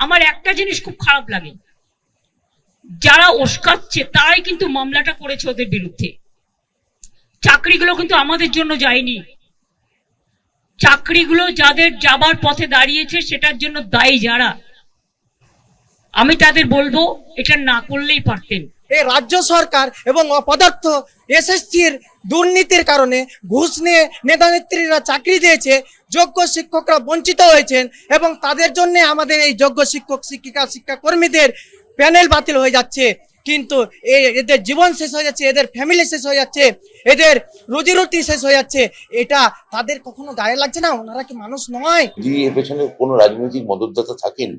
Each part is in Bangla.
আমার একটা জিনিস খুব খারাপ লাগে, যারা উস্কাচ্ছে তারাই কিন্তু মামলাটা করেছে ওদের বিরুদ্ধে। চাকরিগুলো কিন্তু আমাদের জন্য যায়নি, চাকরিগুলো যাদের যাবার পথে দাঁড়িয়েছে সেটার জন্য দায়ী যারা, আমি তাদের বলবো এটা না করলেই পারতেন। এই রাজ্য সরকার এবং অপদার্থ এসএসসির দুর্নীতির কারণে ঘুষ নিয়ে নেতানেত্রীরা চাকরি দিয়েছে, যোগ্য শিক্ষকরা বঞ্চিত হয়েছেন এবং তাদের জন্য আমাদের এই যোগ্য শিক্ষক শিক্ষিকা শিক্ষাকর্মীদের প্যানেল বাতিল হয়ে যাচ্ছে। কিন্তু এদের জীবন শেষ হয়ে যাচ্ছে, এদের ফ্যামিলি শেষ হয়ে যাচ্ছে, এদের রুজি রুটি শেষ হয়ে যাচ্ছে। এটা তাদের কখনো গায়ে লাগছে না? ওনারা কি মানুষ নয়? যদি এর পেছনে কোনো রাজনৈতিক মদতদাতা থাকেন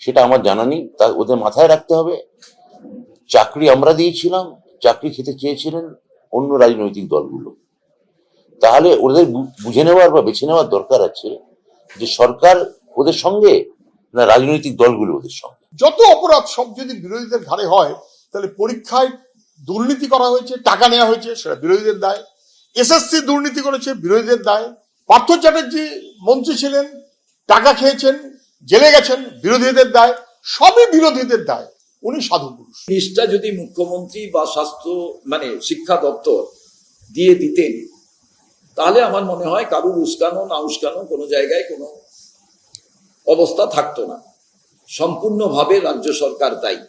সেটা আমার জানা নেই, তা ওদের মাথায় রাখতে হবে চাকরি আমরা দিয়েছিলাম, চাকরি খেতে চেয়েছিলেন অন্য রাজনৈতিক দলগুলো। তাহলে ওদের বুঝে নেওয়ার বা বেছে নেওয়ার দরকার আছে যে সরকার ওদের সঙ্গে না রাজনৈতিক দলগুলো ওদের সঙ্গে। যত অপরাধ সব যদি বিরোধীদের ঘাড়ে হয়, তাহলে পরীক্ষায় দুর্নীতি করা হয়েছে, টাকা নেওয়া হয়েছে, সেটা বিরোধীদের দায়। এসএসসি দুর্নীতি করেছে, বিরোধীদের দায়। পার্থ চ্যাটার্জি মন্ত্রী ছিলেন, টাকা খেয়েছেন, জেলে গেছেন, বিরোধীদের দায়। সবই বিরোধীদের দায়। উনি সাধু পুরুষ। জিনিসটা যদি মুখ্যমন্ত্রী বা স্বাস্থ্য শিক্ষা দপ্তর দিয়ে দিতেন, তাহলে আমার মনে হয় কারুর উস্কানো না উস্কানো কোনো জায়গায় কোনো অবস্থা থাকতো না। সম্পূর্ণভাবে রাজ্য সরকার দায়ী।